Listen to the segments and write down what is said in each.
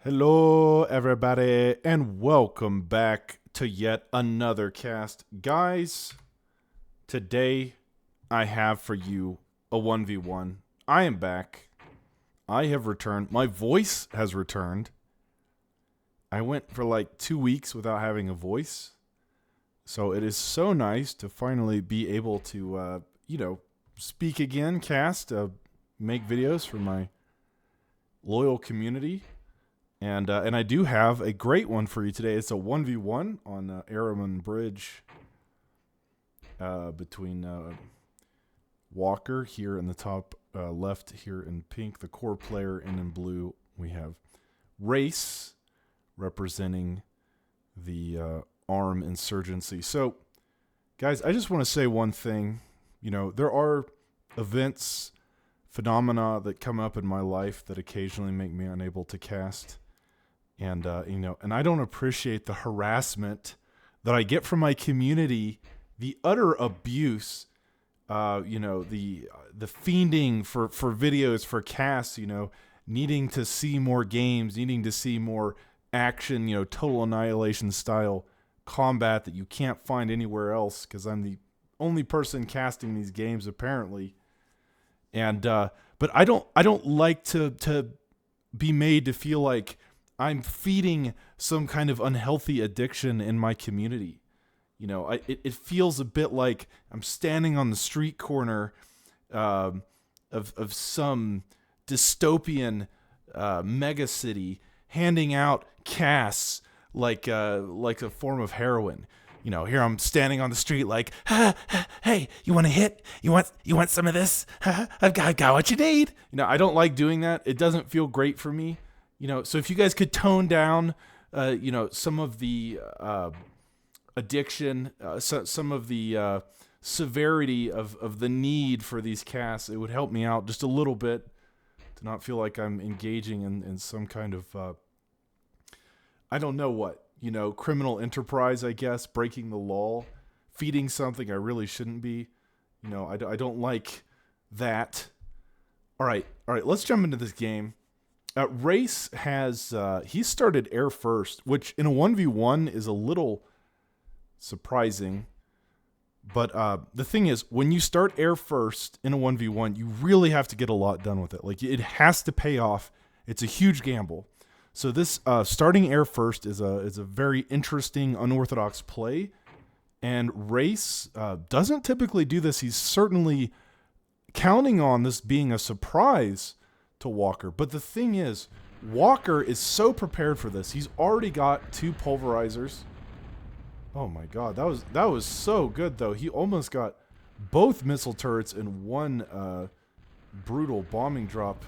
Hello, everybody, and welcome back to yet another cast. Guys, today I have for you a 1v1. I am back. I have returned. My voice has returned. I went for like 2 weeks without having a voice. So it is so nice to finally be able to, speak again, cast, make videos for my loyal community. And I do have a great one for you today. It's a 1v1 on Aramon Bridge between Walker here in the top left, here in pink, the core player, and in blue we have Race representing the ARM insurgency. So, guys, I just want to say one thing. You know, there are events, phenomena that come up in my life that occasionally make me unable to cast. And, and I don't appreciate the harassment that I get from my community, the utter abuse, the fiending for videos, for casts, needing to see more games, needing to see more action, total annihilation style combat that you can't find anywhere else because I'm the only person casting these games apparently. And, but I don't like to be made to feel like I'm feeding some kind of unhealthy addiction in my community. It feels a bit like I'm standing on the street corner of some dystopian mega city, handing out casts like a form of heroin. Here I'm standing on the street like, hey, you want a hit? You want some of this? I've got what you need. I don't like doing that. It doesn't feel great for me. So if you guys could tone down, some of the addiction, some of the severity of the need for these casts, it would help me out just a little bit to not feel like I'm engaging in some kind of, I don't know what, criminal enterprise, I guess, breaking the law, feeding something I really shouldn't be. I don't like that. All right, let's jump into this game. Race has, he started air first, which in a 1v1 is a little surprising. But the thing is, when you start air first in a 1v1, you really have to get a lot done with it. Like, it has to pay off. It's a huge gamble. So this starting air first is a very interesting, unorthodox play. And Race doesn't typically do this. He's certainly counting on this being a surprise to Walker. But the thing is, Walker is so prepared for this. He's already got 2 pulverizers. Oh my god, that was so good though. He almost got both missile turrets in one brutal bombing drop.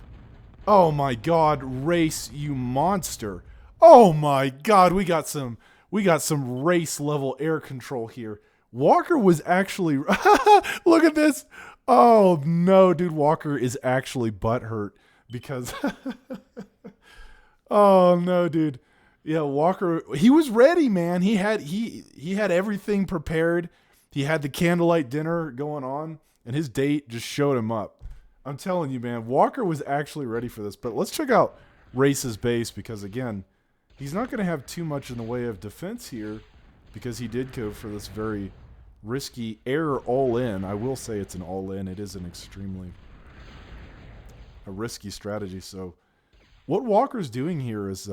Oh my god, Race, you monster. Oh my god, we got some Race level air control here. Walker was actually look at this. Oh no, dude, Walker is actually butthurt. Because, oh no, dude, yeah, Walker, he was ready, man. He had everything prepared. He had the candlelight dinner going on, and his date just showed him up. I'm telling you, man, Walker was actually ready for this. But let's check out Race's base because, again, he's not going to have too much in the way of defense here because he did go for this very risky air all-in. I will say it's an all-in. It is an extremely a risky strategy. So what Walker's doing here is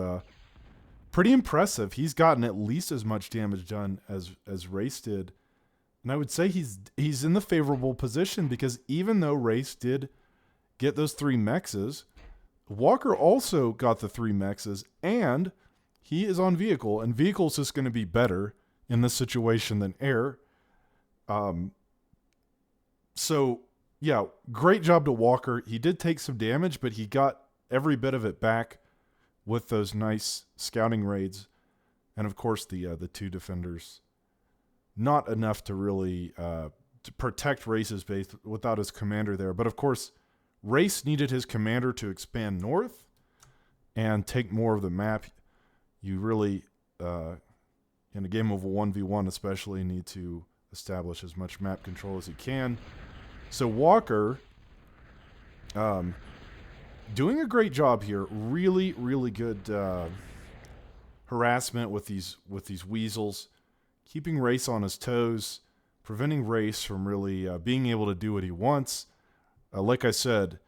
pretty impressive. He's gotten at least as much damage done as Race did. And I would say he's in the favorable position because even though Race did get those 3 mexes, Walker also got the 3 mexes, and he is on vehicle, and vehicle's just going to be better in this situation than air. So yeah, great job to Walker. He did take some damage, but he got every bit of it back with those nice scouting raids. And of course, the 2 defenders. Not enough to really to protect Race's base without his commander there. But of course, Race needed his commander to expand north and take more of the map. You really, in a game of a 1v1 especially, need to establish as much map control as you can. So Walker doing a great job here. Really, really good harassment with these weasels, keeping Race on his toes, preventing Race from really being able to do what he wants. Like I said,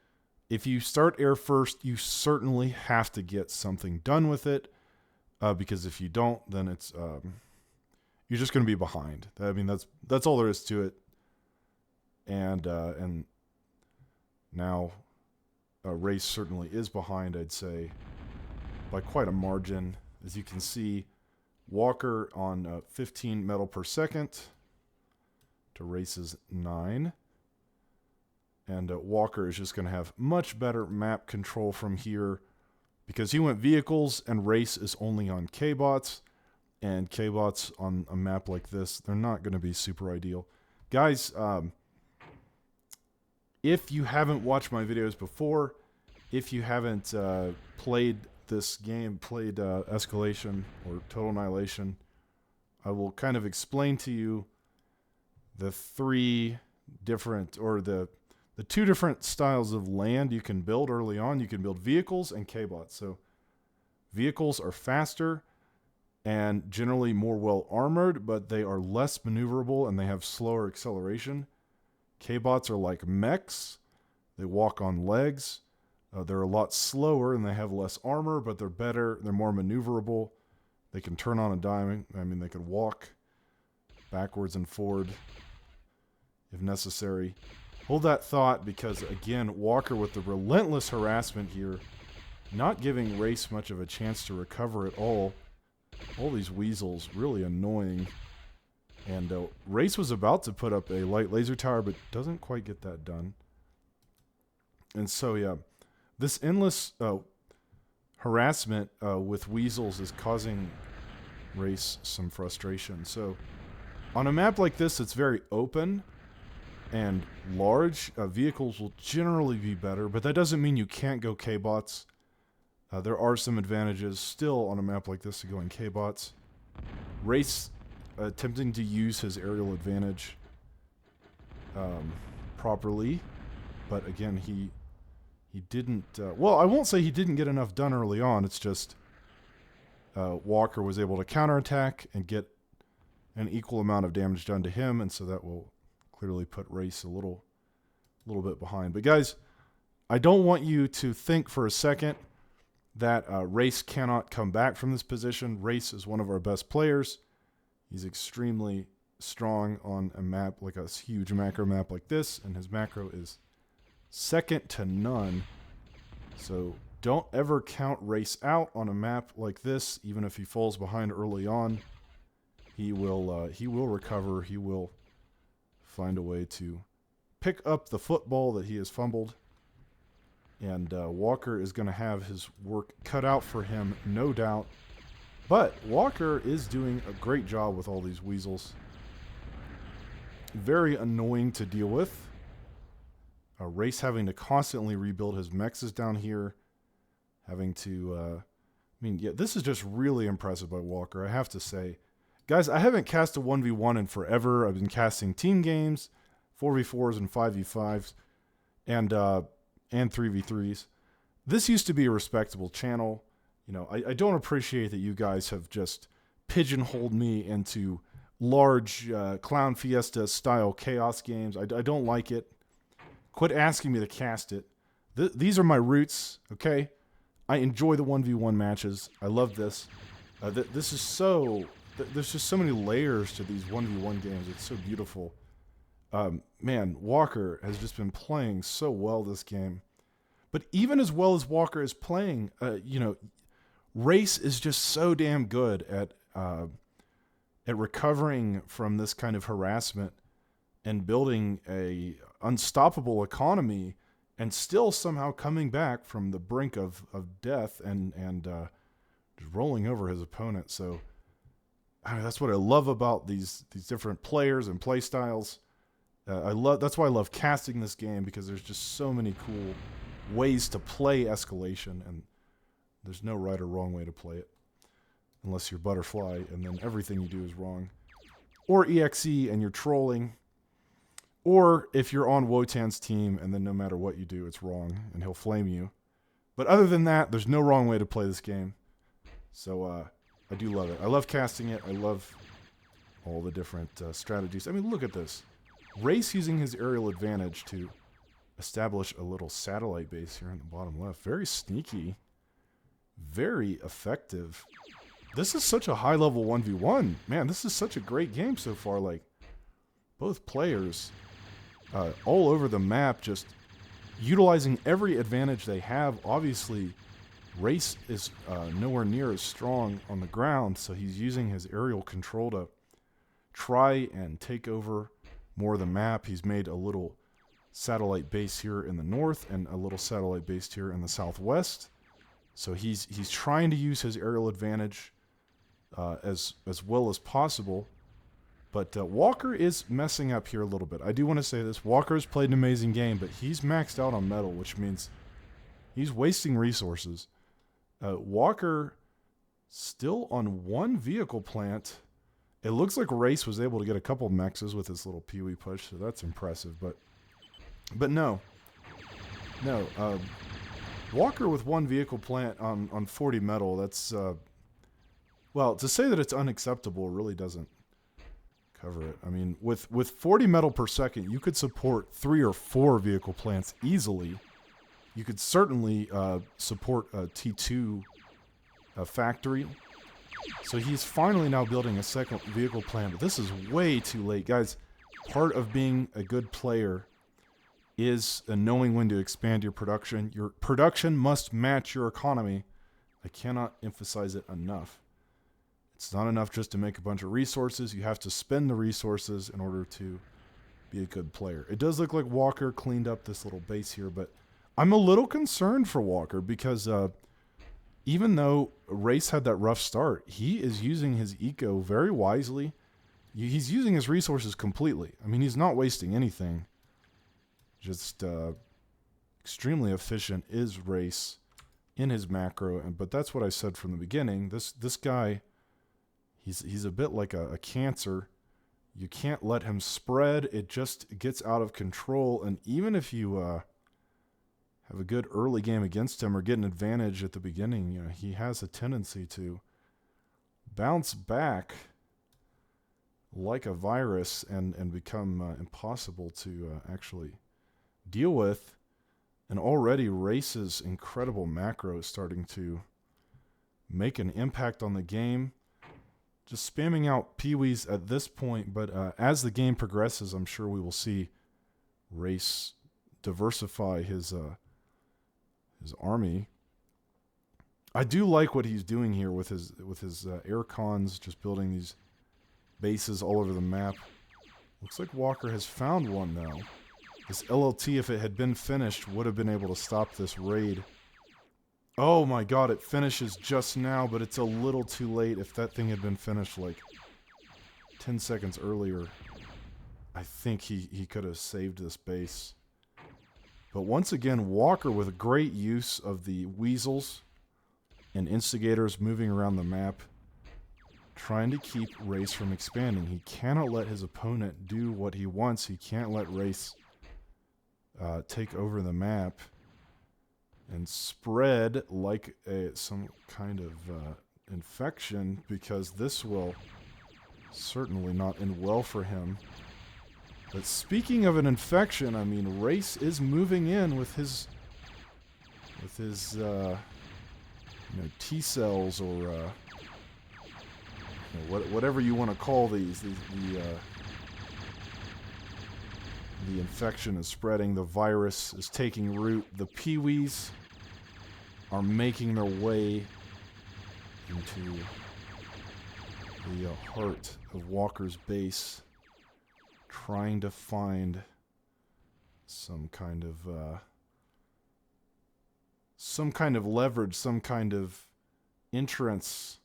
if you start air first, you certainly have to get something done with it, because if you don't, then it's you're just going to be behind. I mean, that's all there is to it. And now Race certainly is behind, I'd say, by quite a margin. As you can see, Walker on 15 metal per second to Race's 9. And Walker is just going to have much better map control from here because he went vehicles and Race is only on K-bots. And K-bots on a map like this, they're not going to be super ideal. Guys, if you haven't watched my videos before, if you haven't played this game, played Escalation or Total Annihilation, I will kind of explain to you the three different, or the two different styles of land you can build early on. You can build vehicles and K-bots. So vehicles are faster and generally more well armored, but they are less maneuverable and they have slower acceleration. K-bots are like mechs. They walk on legs. They're a lot slower and they have less armor, but they're better. They're more maneuverable. They can turn on a dime. I mean, they could walk backwards and forward if necessary. Hold that thought because, again, Walker with the relentless harassment here, not giving Race much of a chance to recover at all. All these weasels, really annoying. And Race was about to put up a light laser tower, but doesn't quite get that done. And so, yeah, this endless harassment with weasels is causing Race some frustration. So, on a map like this, it's very open and large. Vehicles will generally be better, but that doesn't mean you can't go K-bots. There are some advantages still on a map like this to going K-bots. Race attempting to use his aerial advantage properly, but again, he didn't. Well, I won't say he didn't get enough done early on. It's just Walker was able to counterattack and get an equal amount of damage done to him, and so that will clearly put Race a little bit behind. But guys, I don't want you to think for a second that Race cannot come back from this position. Race is one of our best players. He's extremely strong on a map, like a huge macro map like this, and his macro is second to none. So don't ever count Race out on a map like this, even if he falls behind early on. He will recover. He will find a way to pick up the football that he has fumbled. And Walker is going to have his work cut out for him, no doubt. But Walker is doing a great job with all these weasels. Very annoying to deal with. Race having to constantly rebuild his mechs down here. Having to... yeah, this is just really impressive by Walker, I have to say. Guys, I haven't cast a 1v1 in forever. I've been casting team games, 4v4s and 5v5s, and 3v3s. This used to be a respectable channel. You know, I don't appreciate that you guys have just pigeonholed me into large Clown Fiesta style chaos games. I don't like it. Quit asking me to cast it. These are my roots, okay? I enjoy the 1v1 matches. I love this. This is so... There's just so many layers to these 1v1 games. It's so beautiful. Man, Walker has just been playing so well this game. But even as well as Walker is playing, Race is just so damn good at recovering from this kind of harassment and building a unstoppable economy and still somehow coming back from the brink of death and just rolling over his opponent. So that's what I love about these different players and play styles. That's why I love casting this game, because there's just so many cool ways to play Escalation, and there's no right or wrong way to play it, unless you're Butterfly, and then everything you do is wrong. Or EXE, and you're trolling. Or if you're on Wotan's team, and then no matter what you do, it's wrong, and he'll flame you. But other than that, there's no wrong way to play this game. So I do love it. I love casting it. I love all the different strategies. I mean, look at this. Race using his aerial advantage to establish a little satellite base here in the bottom left. Very sneaky. Very effective. This is such a high-level 1v1. Man, this is such a great game so far. Like, both players all over the map just utilizing every advantage they have. Obviously, Race is nowhere near as strong on the ground, so he's using his aerial control to try and take over more of the map. He's made a little satellite base here in the north and a little satellite base here in the southwest. So he's trying to use his aerial advantage as well as possible. But Walker is messing up here a little bit. I do want to say this. Walker's played an amazing game, but he's maxed out on metal, which means he's wasting resources. Walker still on one vehicle plant. It looks like Race was able to get a couple mexes with his little peewee push, so that's impressive. But no. Walker with one vehicle plant on 40 metal, that's, well, to say that it's unacceptable really doesn't cover it. I mean, with 40 metal per second, you could support 3 or 4 vehicle plants easily. You could certainly support a T2 factory. So he's finally now building a second vehicle plant, but this is way too late. Guys, part of being a good player is knowing when to expand your production. Your production must match your economy. I cannot emphasize it enough. It's not enough just to make a bunch of resources. You have to spend the resources in order to be a good player. It does look like Walker cleaned up this little base here, but I'm a little concerned for Walker because even though Race had that rough start, he is using his eco very wisely. He's using his resources completely. I mean, he's not wasting anything. Just extremely efficient is Race in his macro, but that's what I said from the beginning. This guy, he's a bit like a cancer. You can't let him spread. It just gets out of control, and even if you have a good early game against him or get an advantage at the beginning, you know, he has a tendency to bounce back like a virus and become impossible to actually deal with. And already Race's incredible macro is starting to make an impact on the game. Just spamming out peewees at this point, but as the game progresses, I'm sure we will see Race diversify his army. I do like what he's doing here with his air cons, just building these bases all over the map. Looks like Walker has found one now. This LLT, if it had been finished, would have been able to stop this raid. Oh my god, it finishes just now, but it's a little too late. If that thing had been finished like 10 seconds earlier, I think he could have saved this base. But once again, Walker with great use of the weasels and instigators moving around the map, trying to keep Race from expanding. He cannot let his opponent do what he wants. He can't let Race take over the map and spread like some kind of infection, because this will certainly not end well for him. But speaking of an infection, I mean, Race is moving in with his T cells, or whatever you want to call these. The infection is spreading. The virus is taking root. The peewees are making their way into the heart of Walker's base, trying to find some kind of leverage, some kind of entrance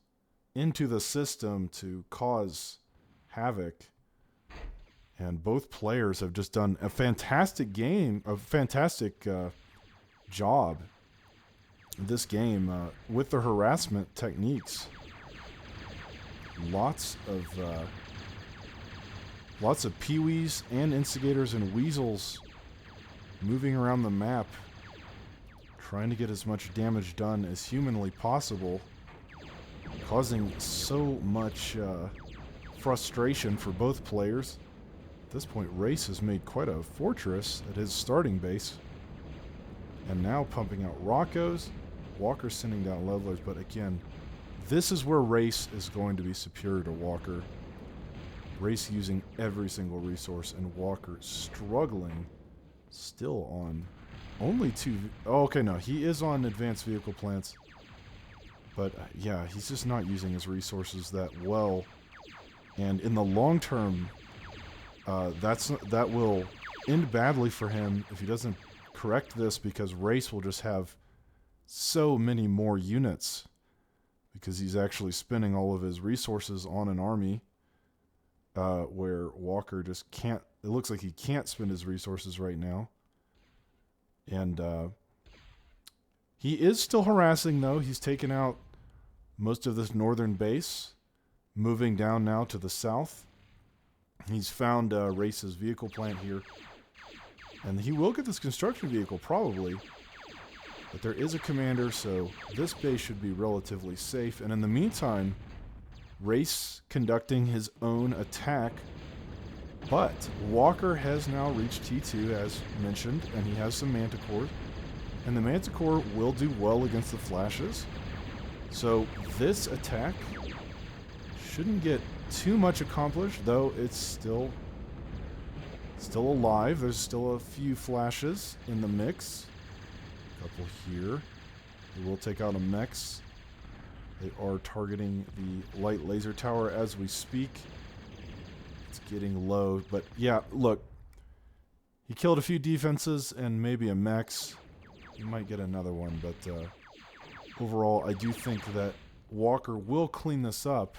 into the system to cause havoc. And both players have just done a fantastic job this game with the harassment techniques. Lots of peewees and instigators and weasels moving around the map, trying to get as much damage done as humanly possible, causing so much frustration for both players. At this point, Race has made quite a fortress at his starting base. And now pumping out Rockos. Walker sending down levelers, but again, this is where Race is going to be superior to Walker. Race using every single resource, and Walker struggling still on only 2... Oh, okay, no, he is on advanced vehicle plants. But, yeah, he's just not using his resources that well. And in the long term, that will end badly for him if he doesn't correct this, because Race will just have so many more units because he's actually spending all of his resources on an army, where Walker just can't. It looks like he can't spend his resources right now. And he is still harassing, though. He's taken out most of this northern base, moving down now to the south. He's found Race's vehicle plant here. And he will get this construction vehicle, probably. But there is a commander, so this base should be relatively safe. And in the meantime, Race conducting his own attack. But Walker has now reached T2, as mentioned, and he has some Manticore. And the Manticore will do well against the flashes. So this attack shouldn't get too much accomplished, though it's still alive. There's still a few flashes in the mix. A couple here. They will take out a mechs. They are targeting the light laser tower as we speak. It's getting low, but yeah, look. He killed a few defenses and maybe a mechs. He might get another one, but overall, I do think that Walker will clean this up.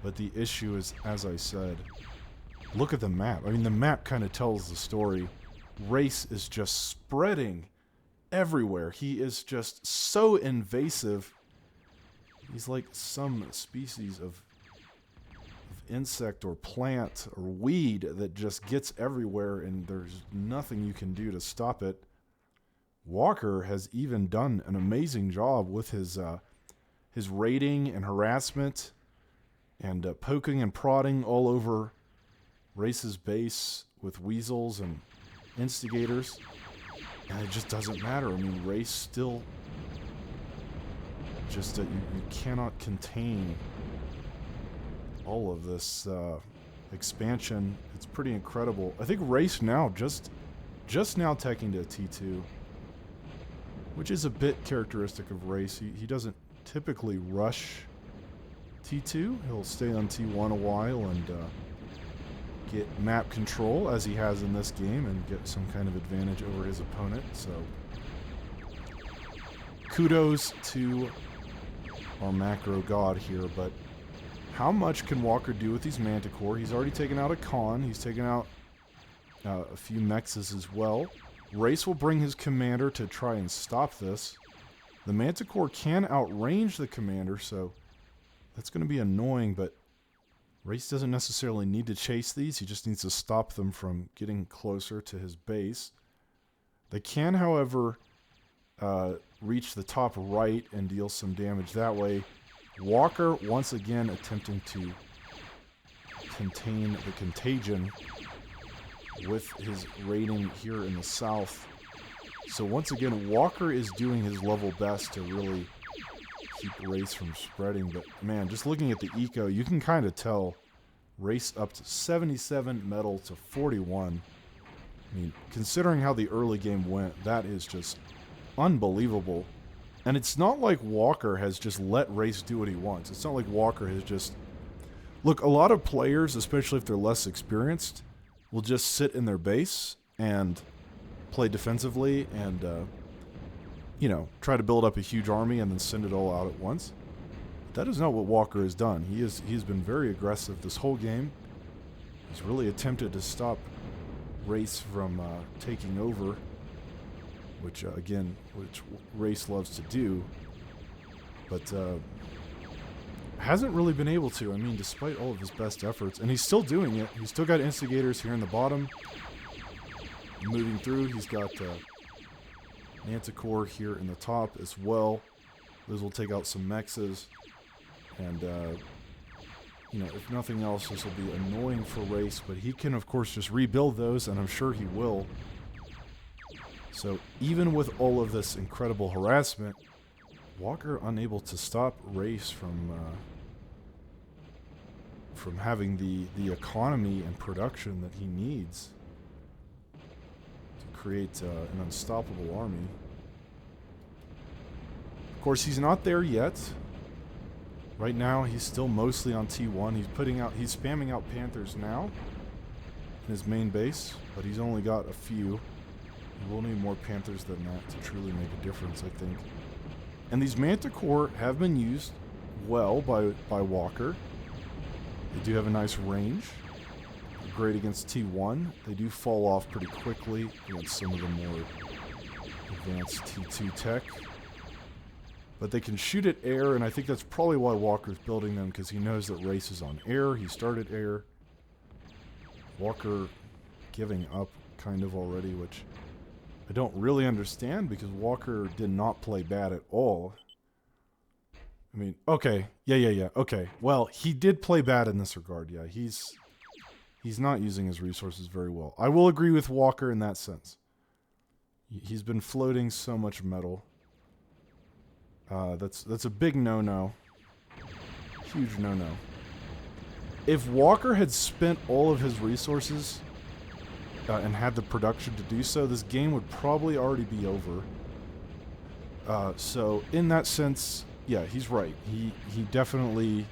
But the issue is, as I said, look at the map. I mean, the map kind of tells the story. Race is just spreading everywhere. He is just so invasive. He's like some species of insect or plant or weed that just gets everywhere, and there's nothing you can do to stop it. Walker has even done an amazing job with his raiding and harassment and poking and prodding all over Race's base with weasels and instigators, and it just doesn't matter. I mean, Race still just you cannot contain all of this expansion. It's pretty incredible. I think Race now just now teching to T2, which is a bit characteristic of Race. He doesn't typically rush T2. He'll stay on T1 a while and get map control, as he has in this game, and get some kind of advantage over his opponent. So kudos to our macro god here, but how much can Walker do with these Manticore? He's already taken out a Con. He's taken out a few Mexes as well. Race will bring his commander to try and stop this. The Manticore can outrange the commander, so that's going to be annoying, but Race doesn't necessarily need to chase these. He just needs to stop them from getting closer to his base. They can, however, reach the top right and deal some damage that way. Walker, once again, attempting to contain the contagion with his raiding here in the south. So once again, Walker is doing his level best to really keep Race from spreading. But man, just looking at the eco, you can kind of tell Race up to 77 metal to 41. I mean, considering how the early game went, that is just unbelievable. And it's not like Walker has just let Race do what he wants. It's not like Walker has just... Look, a lot of players, especially if they're less experienced, will just sit in their base and play defensively and, try to build up a huge army and then send it all out at once. That is not what Walker has done. He's been very aggressive this whole game. He's really attempted to stop Race from taking over, which Race loves to do, but hasn't really been able to. I mean, despite all of his best efforts, and he's still doing it. He's still got instigators here in the bottom, moving through. He's got Manticore here in the top as well. Those will take out some mexes. And, you know, if nothing else, this will be annoying for Race. But he can, of course, just rebuild those, and I'm sure he will. So even with all of this incredible harassment, Walker unable to stop Race from having the economy and production that he needs to create an unstoppable army. Of course, he's not there yet. Right now, he's still mostly on T1. He's spamming out Panthers now in his main base, but he's only got a few. He will need more Panthers than that to truly make a difference, I think. And these Manticore have been used well by Walker. They do have a nice range. They're great against T1. They do fall off pretty quickly against some of the more advanced T2 tech. But they can shoot at air, and I think that's probably why Walker's building them, because he knows that Race is on air. He started air. Walker giving up kind of already, which I don't really understand, because Walker did not play bad at all. I mean, okay. Yeah. Okay. Well, he did play bad in this regard. Yeah, he's not using his resources very well. I will agree with Walker in that sense. He's been floating so much metal. That's a big no-no. Huge no-no. If Walker had spent all of his resources and had the production to do so, this game would probably already be over. So in that sense, yeah, he's right. He definitely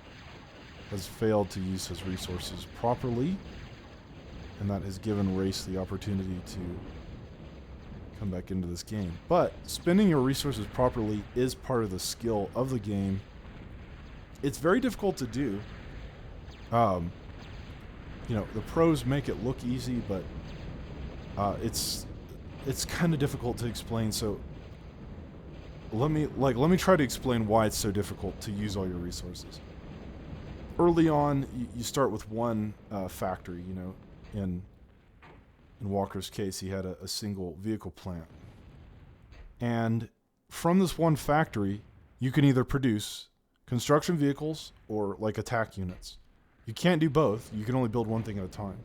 has failed to use his resources properly, and that has given Race the opportunity to come back into this game. But spending your resources properly is part of the skill of the game. It's very difficult to do. You know, the pros make it look easy, but it's kind of difficult to explain. So let me try to explain why it's so difficult to use all your resources. Early on, you start with one factory. You know, in Walker's case, he had a single vehicle plant, and from this one factory, you can either produce construction vehicles or like attack units. You can't do both. You can only build one thing at a time.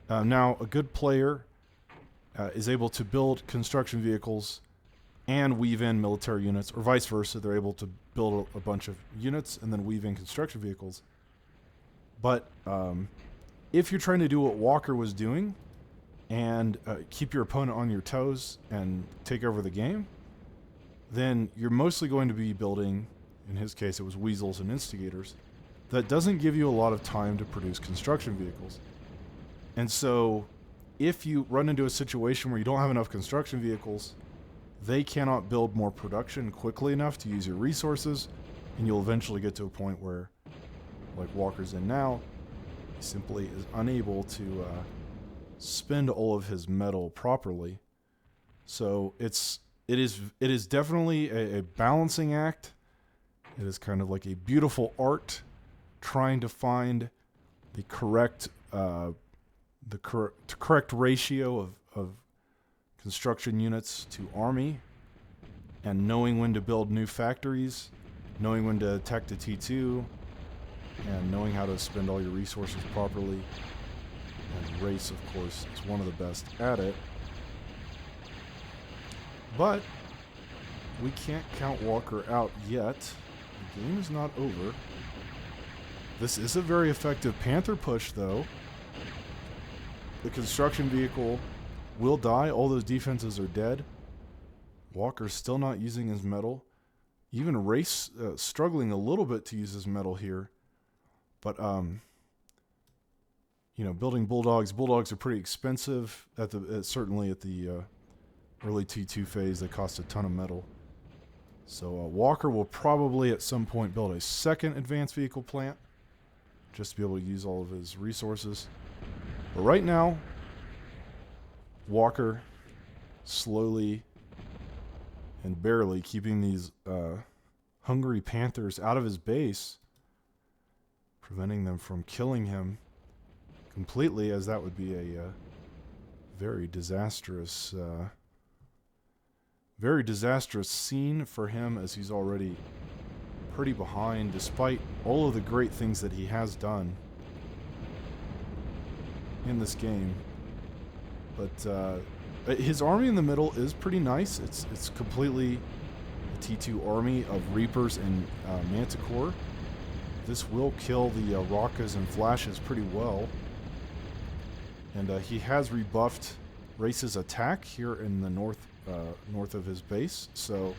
Now, a good player is able to build construction vehicles and weave in military units, or vice versa. They're able to build a bunch of units and then weave in construction vehicles. But if you're trying to do what Walker was doing and keep your opponent on your toes and take over the game, then you're mostly going to be building, in his case it was weasels and instigators, that doesn't give you a lot of time to produce construction vehicles. And so if you run into a situation where you don't have enough construction vehicles, they cannot build more production quickly enough to use your resources, and you'll eventually get to a point where, like Walker's in now, he simply is unable to spend all of his metal properly. So it is definitely a balancing act. It is kind of like a beautiful art, trying to find the correct ratio of construction units to army, and knowing when to build new factories, knowing when to attack the T2, and knowing how to spend all your resources properly. And Race, of course, is one of the best at it. But we can't count Walker out yet. The game is not over. This is a very effective Panther push, though. The construction vehicle will die. All those defenses are dead. Walker's still not using his metal. Even Race struggling a little bit to use his metal here. But, you know, building Bulldogs. Bulldogs are pretty expensive, certainly at the early T2 phase. They cost a ton of metal. So Walker will probably at some point build a second advanced vehicle plant, just to be able to use all of his resources. But right now, Walker slowly and barely keeping these hungry Panthers out of his base, preventing them from killing him completely, as that would be a very disastrous Very disastrous scene for him, as he's already pretty behind, despite all of the great things that he has done in this game. But his army in the middle is pretty nice. It's completely a T2 army of Reapers and Manticore. This will kill the Rockas and Flashes pretty well. And he has rebuffed Race's attack here in the north of his base. So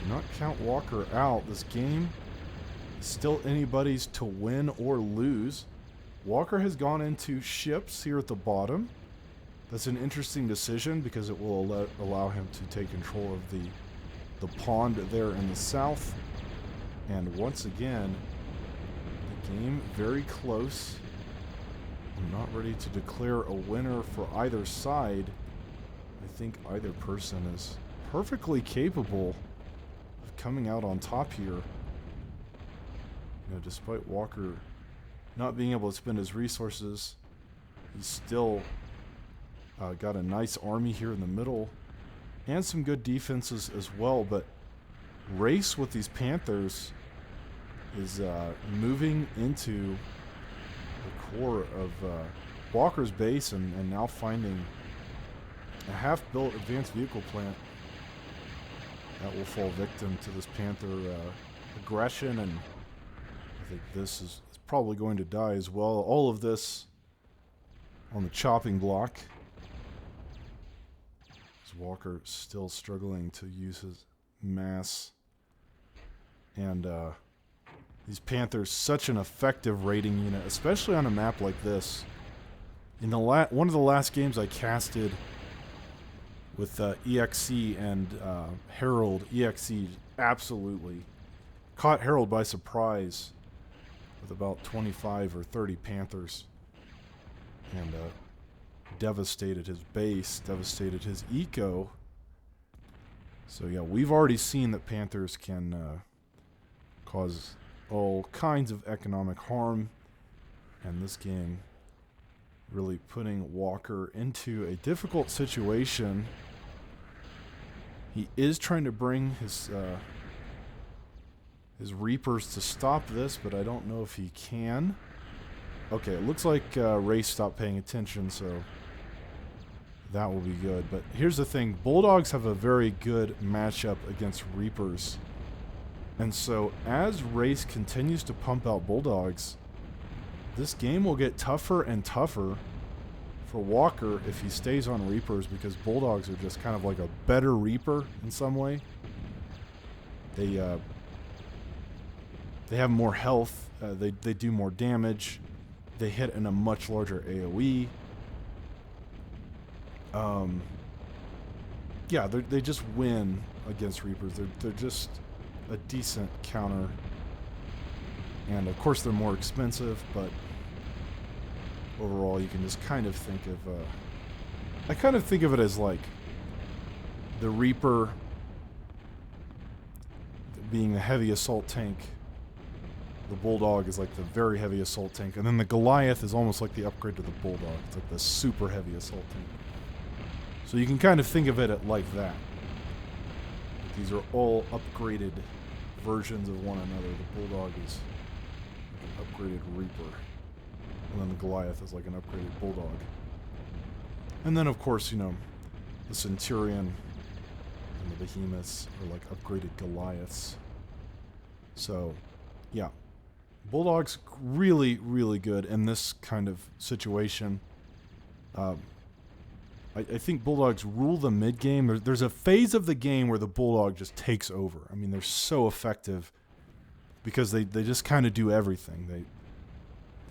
do not count Walker out. This game is still anybody's to win or lose. Walker has gone into ships here at the bottom. That's an interesting decision because it will allow him to take control of the pond there in the south. And once again, the game very close. I'm not ready to declare a winner for either side. I think either person is perfectly capable of coming out on top here. You know, despite Walker not being able to spend his resources, he's still got a nice army here in the middle and some good defenses as well. But Race with these Panthers is moving into the core of Walker's base and now finding a half-built advanced vehicle plant that will fall victim to this Panther aggression, and I think this is probably going to die as well. All of this on the chopping block. As Walker still struggling to use his mass. And these Panthers, such an effective raiding unit, especially on a map like this. In the one of the last games I casted with EXE and Herald, EXE absolutely caught Herald by surprise with about 25 or 30 Panthers and devastated his base, devastated his eco. So yeah, we've already seen that Panthers can cause all kinds of economic harm, and this game really putting Walker into a difficult situation. He is trying to bring his Reapers to stop this, but I don't know if he can. Okay, it looks like Ray stopped paying attention, so that will be good. But here's the thing. Bulldogs have a very good matchup against Reapers. And so as Race continues to pump out Bulldogs, this game will get tougher and tougher for Walker if he stays on Reapers, because Bulldogs are just kind of like a better Reaper in some way. They have more health. They do more damage. They hit in a much larger AoE. Yeah, they just win against Reapers. They're just a decent counter, and of course they're more expensive, but overall you can just kind of think of I kind of think of it as like the Reaper being the heavy assault tank, the Bulldog is like the very heavy assault tank, and then the Goliath is almost like the upgrade to the Bulldog. It's like the super heavy assault tank. So you can kind of think of it like that. These are all upgraded versions of one another. The Bulldog is like an upgraded Reaper, and then the Goliath is like an upgraded Bulldog. And then, of course, you know, the Centurion and the Behemoths are like upgraded Goliaths. So, yeah. Bulldog's really, really good in this kind of situation. I think Bulldogs rule the mid-game. There's a phase of the game where the Bulldog just takes over. I mean, they're so effective because they just kind of do everything.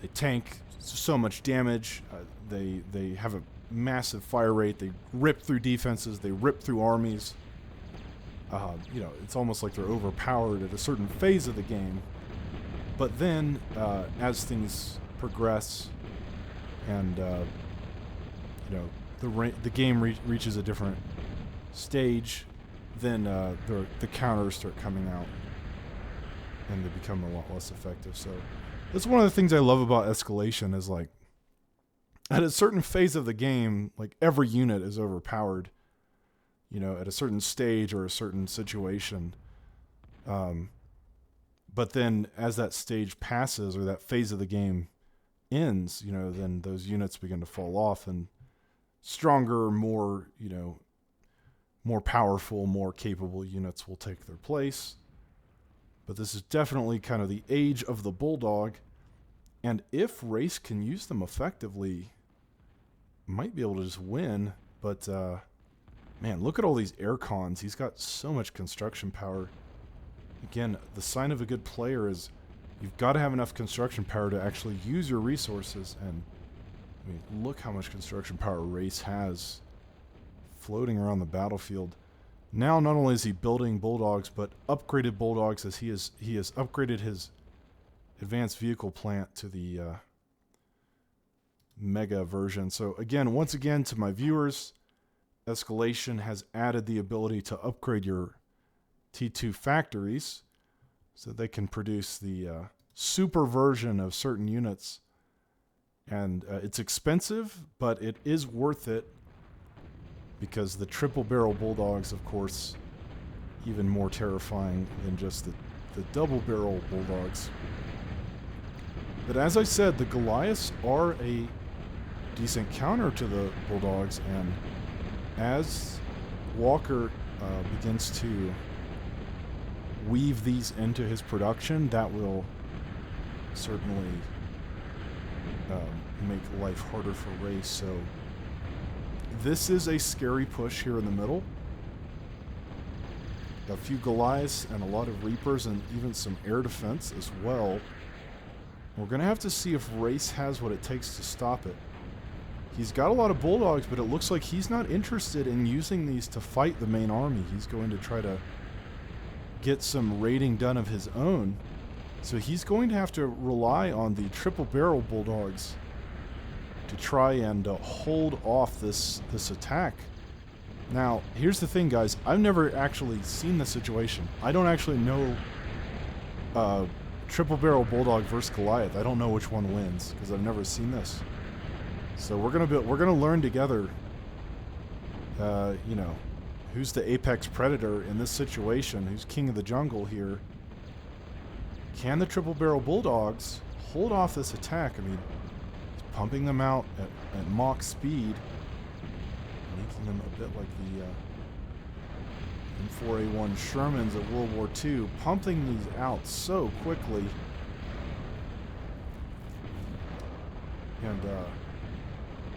They tank so much damage. They have a massive fire rate. They rip through defenses. They rip through armies. You know, it's almost like they're overpowered at a certain phase of the game. But then, as things progress, and you know, the game reaches a different stage, then the counters start coming out, and they become a lot less effective. So that's one of the things I love about Escalation is, like, at a certain phase of the game, like, every unit is overpowered. at a certain stage or a certain situation. But then as that stage passes or that phase of the game ends, then those units begin to fall off, and stronger, more powerful, more capable units will take their place. But this is definitely kind of the age of the Bulldog. And if Race can use them effectively, might be able to just win. But, man, look at all these air cons. He's got so much construction power. Again, the sign of a good player is you've got to have enough construction power to actually use your resources. And, I mean, look how much construction power Race has floating around the battlefield. Now, not only is he building Bulldogs, but upgraded Bulldogs, as he has upgraded his advanced vehicle plant to the mega version. So again, once again, to my viewers, Escalation has added the ability to upgrade your T2 factories so they can produce the super version of certain units. And it's expensive, but it is worth it, because the triple barrel Bulldogs, of course, even more terrifying than just the double barrel Bulldogs. But as I said, the Goliaths are a decent counter to the Bulldogs, and as Walker begins to weave these into his production, that will certainly make life harder for Race. So this is a scary push here in the middle. A few Goliaths and a lot of Reapers and even some air defense as well. We're going to have to see if Race has what it takes to stop it. He's got a lot of Bulldogs, but it looks like he's not interested in using these to fight the main army. He's going to try to get some raiding done of his own. So he's going to have to rely on the triple barrel Bulldogs to try and hold off this attack. Now, here's the thing, guys. I've never actually seen this situation. I don't actually know triple barrel Bulldog versus Goliath. I don't know which one wins because I've never seen this. So we're gonna learn together. Who's the apex predator in this situation? Who's king of the jungle here? Can the triple barrel Bulldogs hold off this attack? I mean, he's pumping them out at Mach speed, making them a bit like the M4A1 Shermans of World War II, pumping these out so quickly. And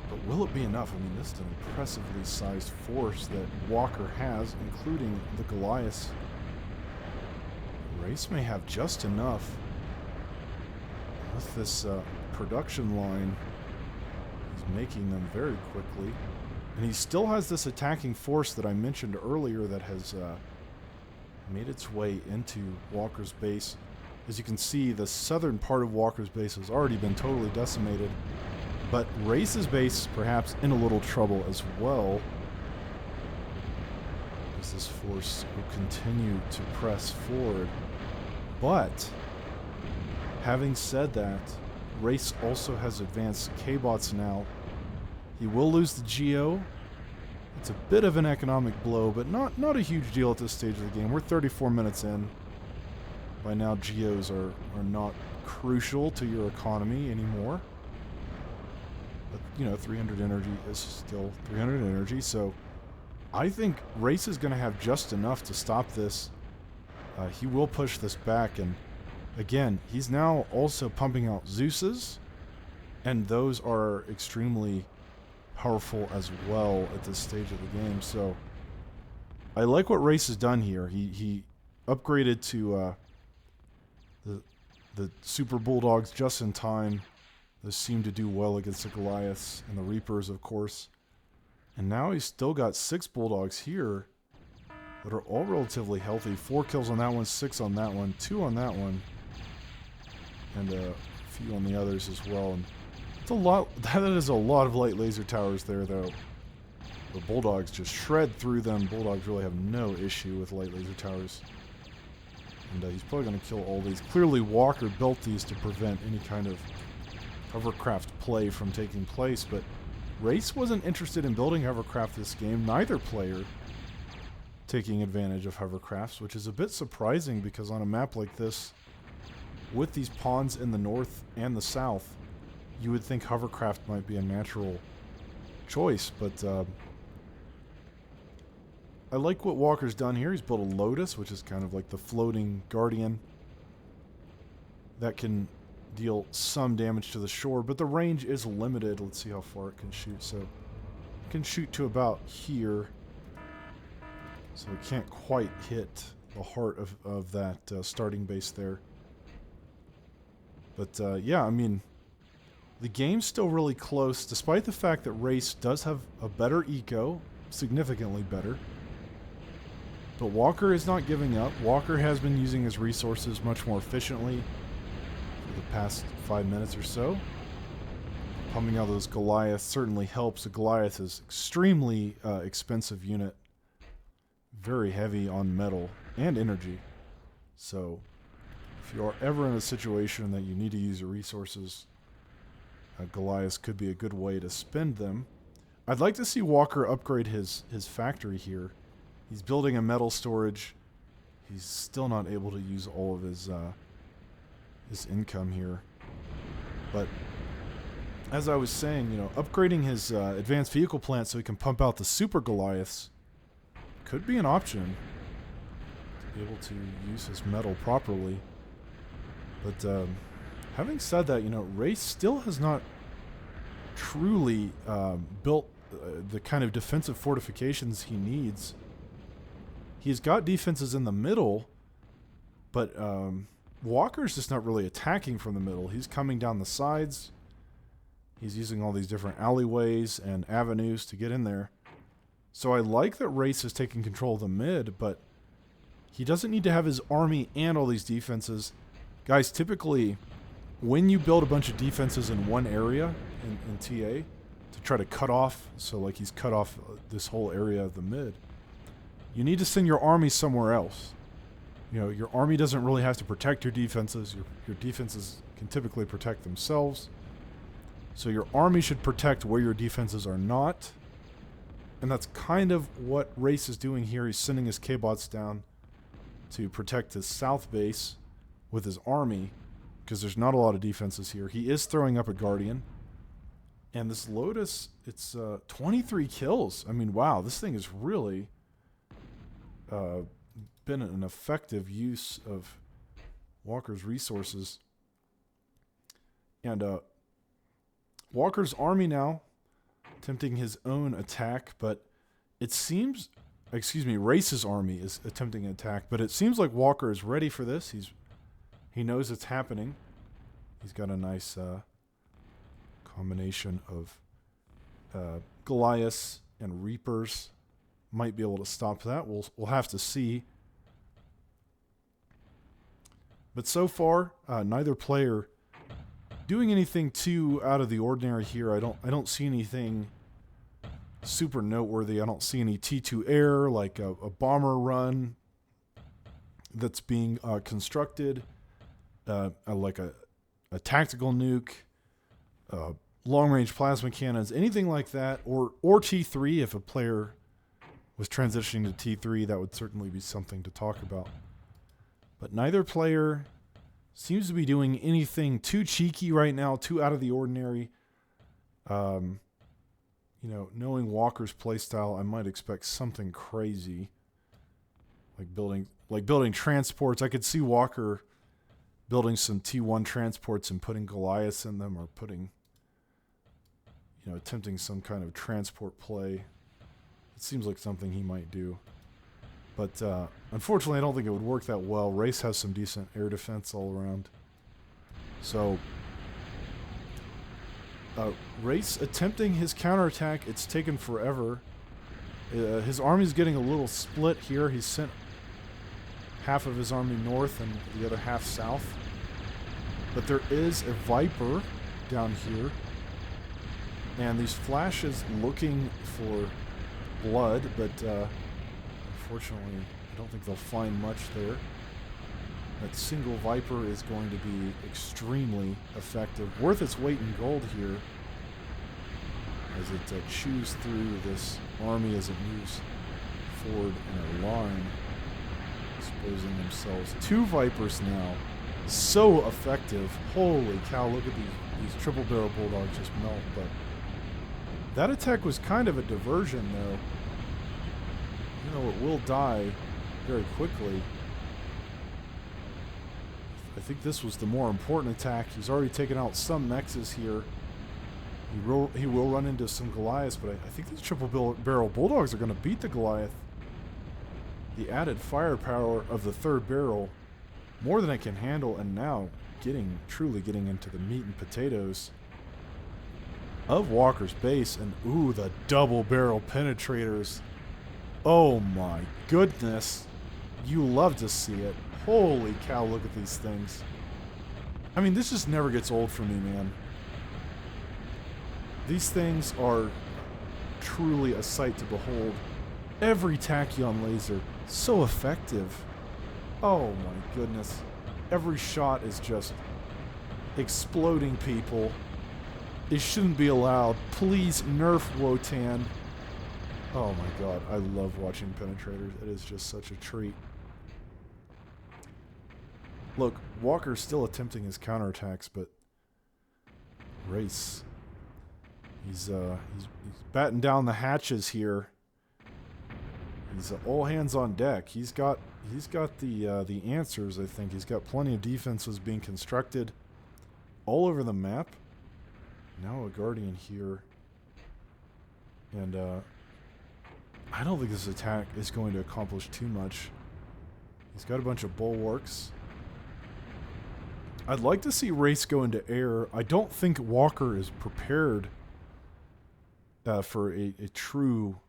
but will it be enough? I mean, this is an impressively sized force that Walker has, including the Goliaths. Race may have just enough with this production line. He's making them very quickly. And he still has this attacking force that I mentioned earlier that has made its way into Walker's base. As you can see, the southern part of Walker's base has already been totally decimated. But Race's base perhaps in a little trouble as well, as this force will continue to press forward. But having said that, Race also has advanced K-bots now. He will lose the Geo. It's a bit of an economic blow, but not a huge deal at this stage of the game. We're 34 minutes in. By now, Geos are not crucial to your economy anymore. But, 300 energy is still 300 energy, so I think Race is going to have just enough to stop this. He will push this back, and again, he's now also pumping out Zeus's, and those are extremely powerful as well at this stage of the game. So I like what Race has done here. He upgraded to the Super Bulldogs just in time. Those seem to do well against the Goliaths and the Reapers, of course. And now he's still got 6 Bulldogs here that are all relatively healthy. 4 kills on that one, 6 on that one, 2 on that one, and a few on the others as well. And it's a lot. That is a lot of light laser towers there, though. The Bulldogs just shred through them. Bulldogs really have no issue with light laser towers. And he's probably going to kill all these. Clearly, Walker built these to prevent any kind of hovercraft play from taking place, but Race wasn't interested in building hovercraft this game. Neither player. taking advantage of hovercrafts, which is a bit surprising because on a map like this, with these pawns in the north and the south, you would think hovercraft might be a natural choice, but I like what Walker's done here. He's built a Lotus, which is kind of like the floating guardian that can deal some damage to the shore, but the range is limited. Let's see how far it can shoot. So it can shoot to about here, so it can't quite hit the heart of that starting base there. But yeah, I mean, the game's still really close, despite the fact that Race does have a better eco, significantly better. But Walker is not giving up. Walker has been using his resources much more efficiently for the past 5 minutes or so. Pumping out those Goliaths certainly helps. The Goliath is extremely expensive unit. Very heavy on metal and energy. So if you are ever in a situation that you need to use your resources, Goliath could be a good way to spend them. I'd like to see Walker upgrade his factory here. He's building a metal storage. He's still not able to use all of his income here. But as I was saying, you know, upgrading his advanced vehicle plant so he can pump out the super Goliaths could be an option to be able to use his metal properly. But having said that, you know, Race still has not truly built the kind of defensive fortifications he needs. He's got defenses in the middle, but Walker's just not really attacking from the middle. He's coming down the sides. He's using all these different alleyways and avenues to get in there. So I like that Race is taking control of the mid, but he doesn't need to have his army and all these defenses. Guys, typically, when you build a bunch of defenses in one area in TA to try to cut off, so like he's cut off this whole area of the mid, you need to send your army somewhere else. You know, your army doesn't really have to protect your defenses. Your defenses can typically protect themselves. So your army should protect where your defenses are not. And that's kind of what Race is doing here. He's sending his K-bots down to protect his south base with his army, because there's not a lot of defenses here. He is throwing up a Guardian. And this Lotus, it's 23 kills. I mean, wow, this thing has really been an effective use of Walker's resources. And Walker's army now attempting his own attack, but it seems, Race's army is attempting an attack, but it seems like Walker is ready for this. He knows it's happening. He's got a nice combination of Goliaths and Reapers. Might be able to stop that. We'll have to see. But so far, neither player doing anything too out of the ordinary here. I don't see anything super noteworthy. I don't see any T2 air like a bomber run that's being constructed, like a tactical nuke, long-range plasma cannons, anything like that, or T3. If a player was transitioning to T3, that would certainly be something to talk about. But neither player seems to be doing anything too cheeky right now, too out of the ordinary. You know, knowing Walker's playstyle, I might expect something crazy, like building transports. I could see Walker building some T1 transports and putting Goliaths in them, or putting, you know, attempting some kind of transport play. It seems like something he might do. But unfortunately, I don't think it would work that well. Race has some decent air defense all around. So, Race attempting his counterattack. It's taken forever. His army's getting a little split here. He's sent half of his army north and the other half south. But there is a Viper down here. And these flashes looking for blood, but unfortunately, I don't think they'll find much there. That single Viper is going to be extremely effective. Worth its weight in gold here as it chews through this army as it moves forward in a line, exposing themselves. 2 Vipers now. So effective. Holy cow, look at these triple barrel Bulldogs just melt. But that attack was kind of a diversion, though. You know, it will die very quickly. I think this was the more important attack. He's already taken out some mexes here. He will run into some Goliaths, but I think these triple barrel Bulldogs are going to beat the Goliath. The added firepower of the 3rd barrel, more than it can handle, and now truly getting into the meat and potatoes of Walker's base. And ooh, the double barrel penetrators. Oh my goodness. You love to see it. Holy cow, look at these things. I mean, this just never gets old for me, man. These things are truly a sight to behold. Every tachyon laser, so effective. Oh my goodness. Every shot is just exploding people. It shouldn't be allowed. Please nerf Wotan. Oh my god, I love watching penetrators. It is just such a treat. Look, Walker's still attempting his counterattacks, but Race, he's batting down the hatches here. He's all hands on deck. He's got the answers. I think he's got plenty of defenses being constructed all over the map. Now a Guardian here, and I don't think this attack is going to accomplish too much. He's got a bunch of bulwarks. I'd like to see Race go into air. I don't think Walker is prepared for a true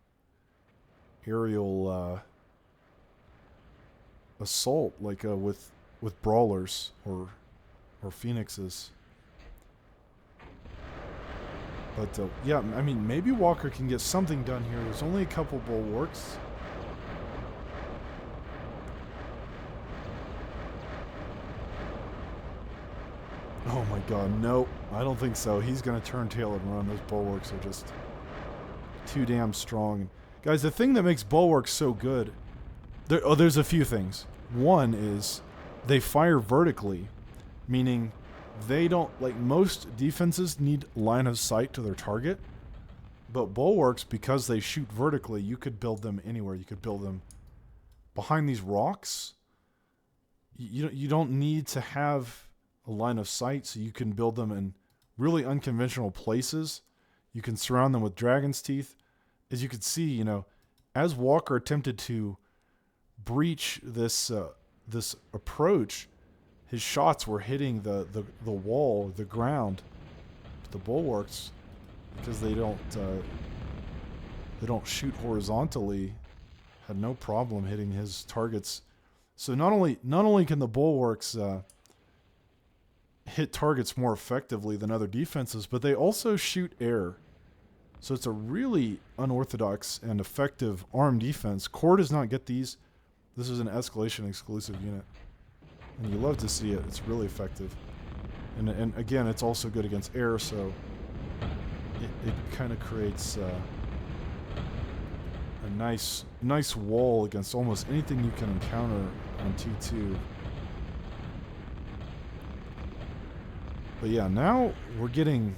aerial assault, like with brawlers or phoenixes. But yeah, I mean, maybe Walker can get something done here. There's only a couple bulwarks. Oh my god, no, I don't think so. He's going to turn tail and run. Those bulwarks are just too damn strong. Guys, the thing that makes bulwarks so good, there's a few things. One is they fire vertically, meaning they don't, like most defenses need line of sight to their target, but bulwarks, because they shoot vertically, you could build them anywhere. You could build them behind these rocks. You don't need to have a line of sight, so you can build them in really unconventional places. You can surround them with dragon's teeth. As you can see, you know, as Walker attempted to breach this this approach, his shots were hitting the wall, the ground. But the bulwarks, because they don't shoot horizontally, had no problem hitting his targets. So not only can the bulwarks hit targets more effectively than other defenses, but they also shoot air. So it's a really unorthodox and effective arm defense. Core does not get these. This is an Escalation exclusive unit, and you love to see it. It's really effective, and again, it's also good against air. So it kind of creates a nice wall against almost anything you can encounter on T2. But yeah, now we're getting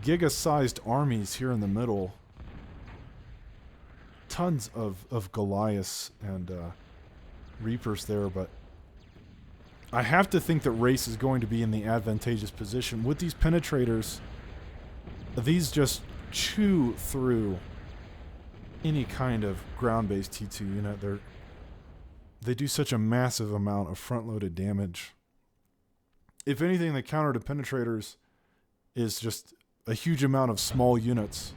giga-sized armies here in the middle. Tons of Goliaths and Reapers there, but I have to think that Race is going to be in the advantageous position. With these penetrators, these just chew through any kind of ground-based T2 unit. They do such a massive amount of front-loaded damage. If anything, the counter to penetrators is just a huge amount of small units,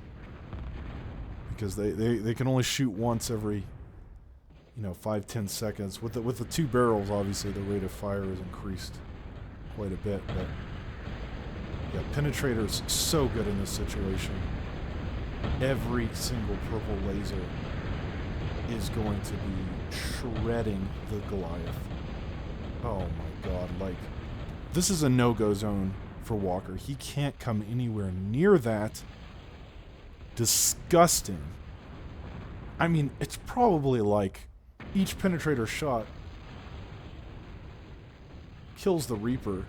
because they can only shoot once every 5-10 seconds. With the 2 barrels, obviously the rate of fire is increased quite a bit. But yeah, penetrators so good in this situation. Every single purple laser is going to be shredding the Goliath. Oh my god, like, this is a no-go zone for Walker. He can't come anywhere near that. Disgusting. I mean, it's probably like each penetrator shot kills the Reaper.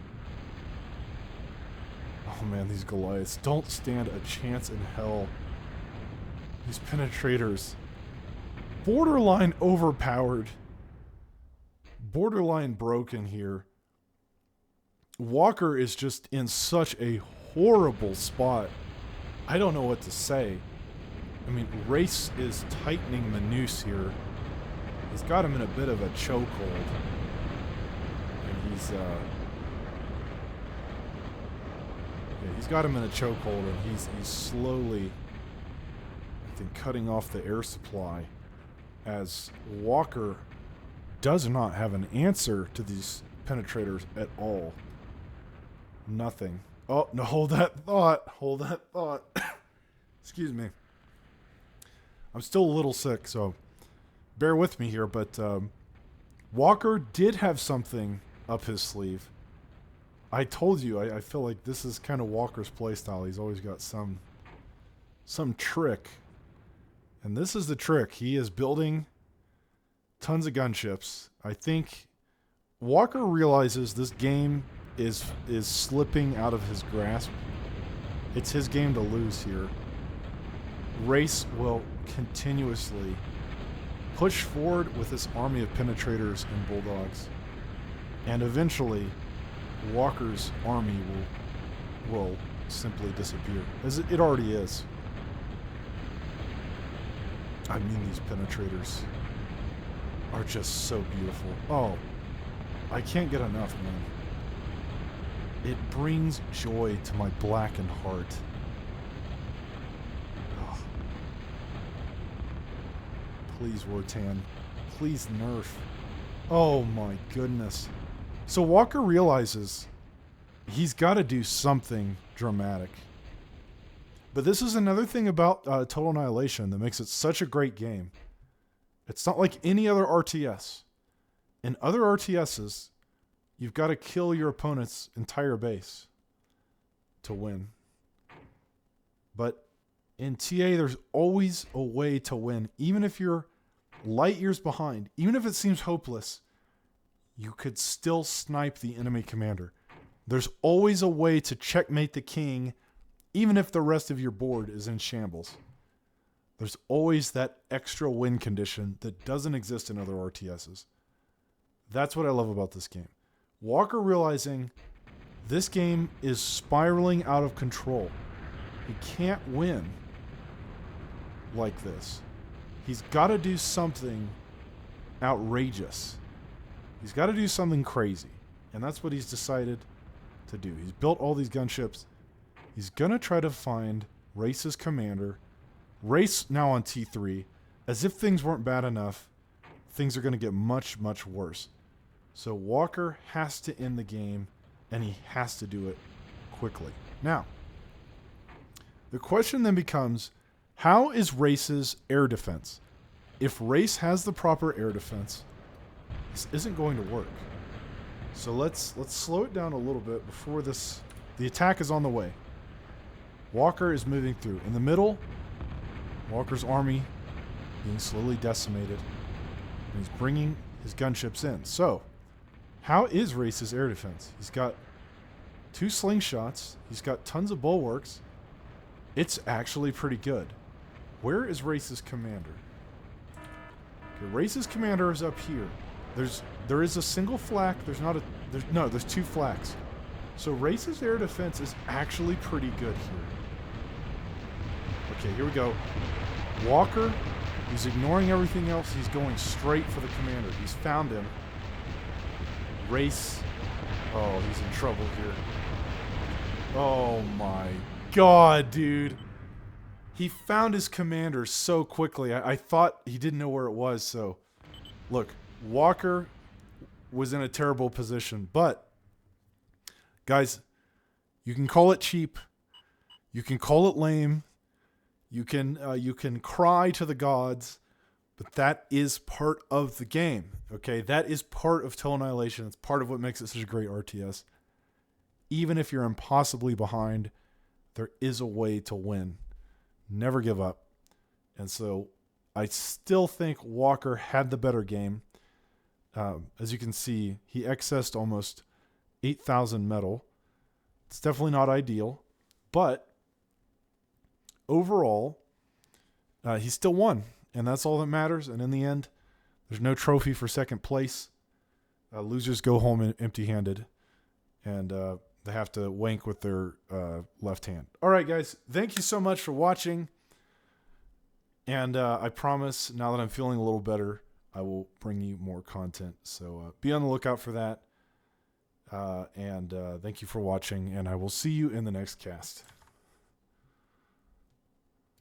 Oh man, these Goliaths don't stand a chance in hell. These penetrators. Borderline overpowered. Borderline broken here. Walker is just in such a horrible spot. I don't know what to say. I mean, Race is tightening the noose here. He's got him in a bit of a chokehold. And he's got him in a chokehold, and he's slowly, I think, cutting off the air supply as Walker does not have an answer to these penetrators at all. Nothing. Oh, no, hold that thought. Hold that thought. Excuse me. I'm still a little sick, so bear with me here, but Walker did have something up his sleeve. I told you, I feel like this is kind of Walker's playstyle. He's always got some trick. And this is the trick. He is building tons of gunships. I think Walker realizes this game is slipping out of his grasp. It's his game to lose here. Race will continuously push forward with this army of penetrators and bulldogs. And eventually, Walker's army will simply disappear, as it already is. I mean, these penetrators are just so beautiful. Oh, I can't get enough, man. It brings joy to my blackened heart. Oh. Please, Wartan. Please nerf. Oh my goodness. So Walker realizes he's got to do something dramatic. But this is another thing about Total Annihilation that makes it such a great game. It's not like any other RTS. In other RTSs, you've got to kill your opponent's entire base to win. But in TA, there's always a way to win. Even if you're light years behind, even if it seems hopeless, you could still snipe the enemy commander. There's always a way to checkmate the king, even if the rest of your board is in shambles. There's always that extra win condition that doesn't exist in other RTSs. That's what I love about this game. Walker realizing this game is spiraling out of control. He can't win like this. He's got to do something outrageous. He's got to do something crazy. And that's what he's decided to do. He's built all these gunships. He's going to try to find Race's commander. Race now on T3. As if things weren't bad enough, things are going to get much, much worse. So Walker has to end the game, and he has to do it quickly. Now, the question then becomes, how is Race's air defense? If Race has the proper air defense, this isn't going to work. So let's slow it down a little bit before this. The attack is on the way. Walker is moving through. In the middle, Walker's army being slowly decimated, and he's bringing his gunships in. So, how is Race's air defense? He's got 2 slingshots. He's got tons of bulwarks. It's actually pretty good. Where is Race's commander? Okay, Race's commander is up here. There is a single flak. There's 2 flaks. So Race's air defense is actually pretty good here. Okay, here we go. Walker, he's ignoring everything else. He's going straight for the commander. He's found him. Race. Oh, he's in trouble here. Oh my god, dude. He found his commander so quickly. I thought he didn't know where it was, so... Look, Walker was in a terrible position, but... Guys, you can call it cheap. You can call it lame. You can cry to the gods, but that is part of the game, okay? That is part of Total Annihilation. It's part of what makes it such a great RTS. Even if you're impossibly behind, there is a way to win. Never give up. And so I still think Walker had the better game. As you can see, he excessed almost 8,000 metal. It's definitely not ideal, but overall, he still won, and that's all that matters. And in the end, there's no trophy for second place. Losers go home empty-handed, and they have to wank with their left hand. All right, guys, thank you so much for watching. And I promise, now that I'm feeling a little better, I will bring you more content. So be on the lookout for that. And thank you for watching, and I will see you in the next cast.